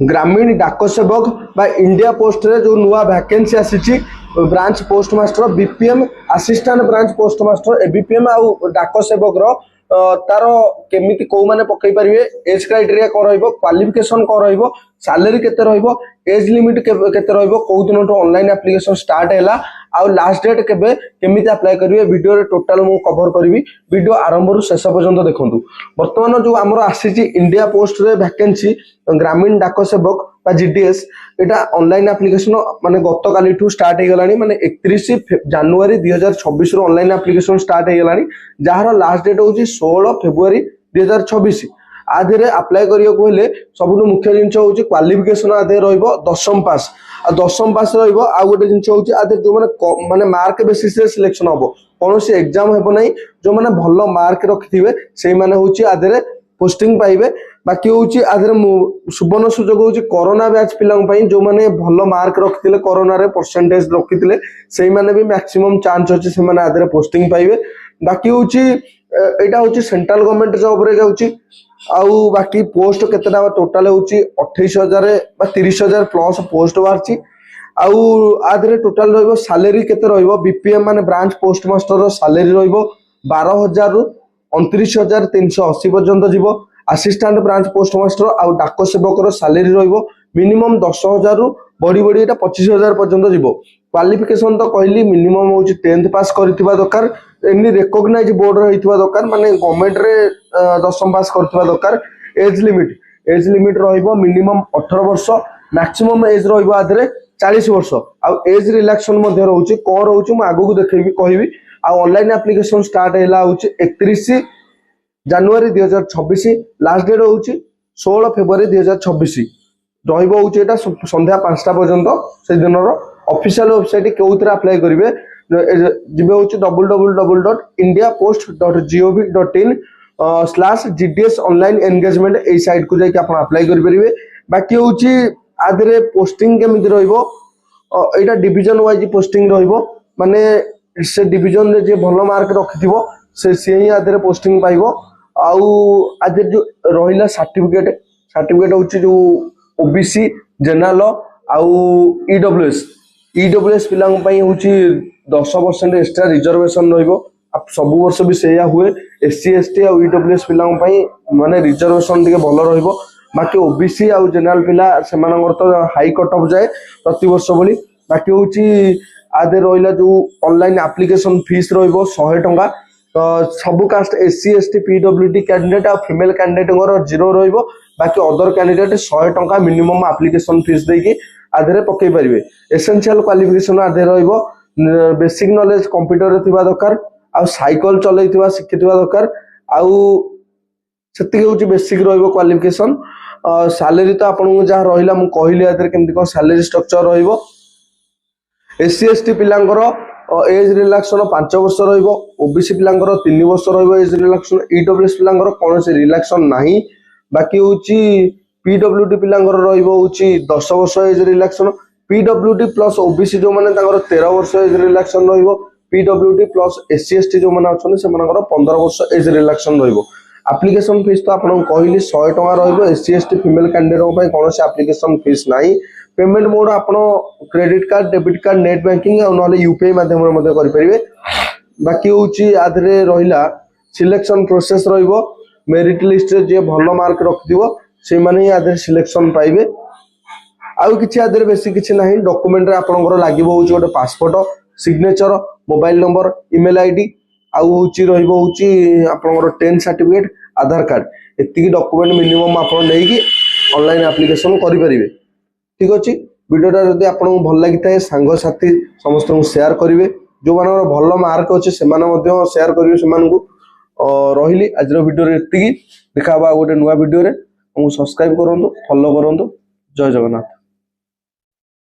ग्रामीण डाक सेवक बा इंडिया पोस्ट रे जो नुआ वैकेंसी आसी branch post master BPM assistant branch post master ABPM आउ डाक सेवक रो तार केमिति को माने पकई परिवे एज क्राइटेरिया को रहइबो क्वालिफिकेशन को रहइबो सैलरी केते रहइबो एज लिमिट केते रहइबो को दिन तो ऑनलाइन एप्लीकेशन स्टार्ट हैला आउ लास्ट डेट केबे केमिति अप्लाई करिवे वीडियो रे टोटल मु कवर करबी वीडियो आरंभ रु शेष पर्यंत देखंतु वर्तमान जो हमर आसी इंडिया पोस्ट रे वैकेंसी ग्रामीण डाक सेवक बा जीडीएस एटा ऑनलाइन एप्लीकेशन माने गत काली ठू स्टार्ट हे गलानी माने 31 जनवरी 2026 रो ऑनलाइन एप्लीकेशन स्टार्ट हे गलानी जहार लास्ट डेट होची 16 फेब्रुआरी 2026 आधे अप्लाई करियो हेले सबुठु मुख्य जिंस होची क्वालिफिकेशन आधे रहइबो दशम पास आ दशम पास रहइबो आ गोटे जिंस होची आधे जो माने मार्क बेसिस रे सिलेक्शन हबो कोनोसी एग्जाम हेबो नै जो माने भलो मार्क रखिथिबे सेही माने होची आधे पोस्टिंग पाइबे बाकी होची आधे सुवर्ण सुजोग होची कोरोना बैच पिलांग पई जो माने भलो मार्क रखिथिले कोरोना रे परसेंटेज रखिथिले सेही माने भी मैक्सिमम चांस होची से माने आधे पोस्टिंग पाइबे बाकी होची एटा होची सेंट्रल गवर्नमेंट जॉब रे जाउची आउ बाकी पोस्ट केतेटा टोटल होची 28000 बा 30000 प्लस पोस्ट बारची आउ आधे टोटल रहइबो सैलरी केते रहइबो बीपीएम माने ब्रांच पोस्ट मास्टर रो सैलरी रहइबो 12000 रु 29380 पर्यंत जीवो असिस्टेंट ब्रांच पोस्ट मास्टर आउ डाक सेवक रो सैलरी रहइबो मिनिमम 10000 रु बड़ी बड़ी एटा 25000 पर्यंत जीवो क्वालिफिकेशन तो कहली मिनिमम होची 10th पास करथिबा दरकार एनी रिकॉग्नाइज बोर्ड रहितबा दरकार माने गवर्नमेंट रे दशम पास करथिबा दरकार एज लिमिट रहइबो मिनिमम 18 वर्ष मैक्सिमम एज रहइबो आधरे 40 वर्ष आ एज रिलैक्सन मध्ये रहउची को रहउची म आगु को देखैबी कहबी आ ऑनलाइन एप्लीकेशन स्टार्ट हैला होची 31 जनवरी 2026 लास्ट डेट होची 16 फेब्रुआरी 2026 रहइबो होची एटा संध्या 5टा पर्यंत से दिनर ऑफिशियल वेबसाइट केउतरा अप्लाई करिवे जिबे होची www.indiapost.gov.in/gds ऑनलाइन एंगेजमेंट ए साइट को जाके आपण अप्लाई करि परिवे बाकी होची आधरे पोस्टिंग केमिति रहइबो एटा डिवीजन वाइज पोस्टिंग रहइबो माने से डिवीजन रे जे भलो मार्क रखिथिबो से ही आधरे पोस्टिंग पाइबो आउ आधे जो रहिला सर्टिफिकेट होची जो ओबीसी जनरल आउ ईडब्ल्यूएस पिलांग पई होची 10% एक्स्ट्रा रिजर्वेशन रहइबो सब वर्ष भी सेया हुए एससी एसटी आ ईडब्ल्यूएस पिलांग पई माने रिजर्वेशन दिके भलो रहइबो बाकी ओबीसी आ जनरल पिला सेमानंगर तो हाई कट ऑफ जाए प्रति वर्ष बोली बाकी होची आधे रहिला जो ऑनलाइन एप्लीकेशन फीस रहइबो 100 टंका सब caste SC ST PWD candidate आ फीमेल कैंडिडेट गरो जीरो रहइबो बाकी अदर कैंडिडेट 100 टंका मिनिमम एप्लीकेशन फीस देकी आधे पकई पारिबे एसेंशियल क्वालिफिकेशन आधे रहइबो बेसिक नॉलेज कंप्यूटर रे थिबा दरकार आ साइकिल चलैथिबा सिखिथिबा दरकार आउ सेति होची बेसिक रहइबो क्वालिफिकेशन सैलरी तो आपन जहा रहिला मु कहली आधे केमति को सैलरी स्ट्रक्चर रहइबो एससी एसटी पिलांकर एज रिलैक्सन 5 वर्ष रहइबो ओबीसी पिलांकर 3 वर्ष रहइबो एज रिलैक्सन ईडब्ल्यूएस पिलांकर कोनोसी रिलैक्सन नाही बाकी होची पीडब्ल्यूडी पिलांकर रहइबो होची 10 वर्ष एज रिलैक्सन पीडब्ल्यूडी प्लस ओबीसी जो माने तांकर 13 वर्ष एज रिलैक्सन रहइबो पीडब्ल्यूडी प्लस एससी एसटी जो माने अछन से मानकर 15 वर्ष एज रिलैक्सन रहइबो एप्लीकेशन फीस तो आपन कहली 100 टका रहइबो एससी एसटी फीमेल कैंडिडेट पई कोनोसी एप्लीकेशन फीस नाही पेमेंट मोड आपण credit card debit card net banking आ नले यूपीआई माध्यम रे मध्ये करि परिबे बाकी होची आधरे रहिला सिलेक्शन प्रोसेस रहइबो मेरिट लिस्ट रे जे भलो मार्क रखदिबो से माने आधरे सिलेक्शन पाइबे आउ किछि आधरे बेसी किछि नाही डॉक्यूमेंट रे आपनकर लागिबो होची गोटे passport signature mobile number email ID आउ होची रहिबो होची आपनकर 10 सर्टिफिकेट आधार कार्ड एति डॉक्यूमेंट मिनिमम आपन लेकी ऑनलाइन एप्लीकेशन करि परिबे ठीक अछि वीडियोटा जदि आपन भल लागि थाए संग साथी समस्त को शेयर करिवे जो मानकर भलो मार्क अछि से माने मध्ये शेयर करिवे से मानकु रहिली आजरो वीडियो रे एति देखाबा गोटे नुवा वीडियो रे सब्सक्राइब करंतु फॉलो करंतु जय जगन्नाथ।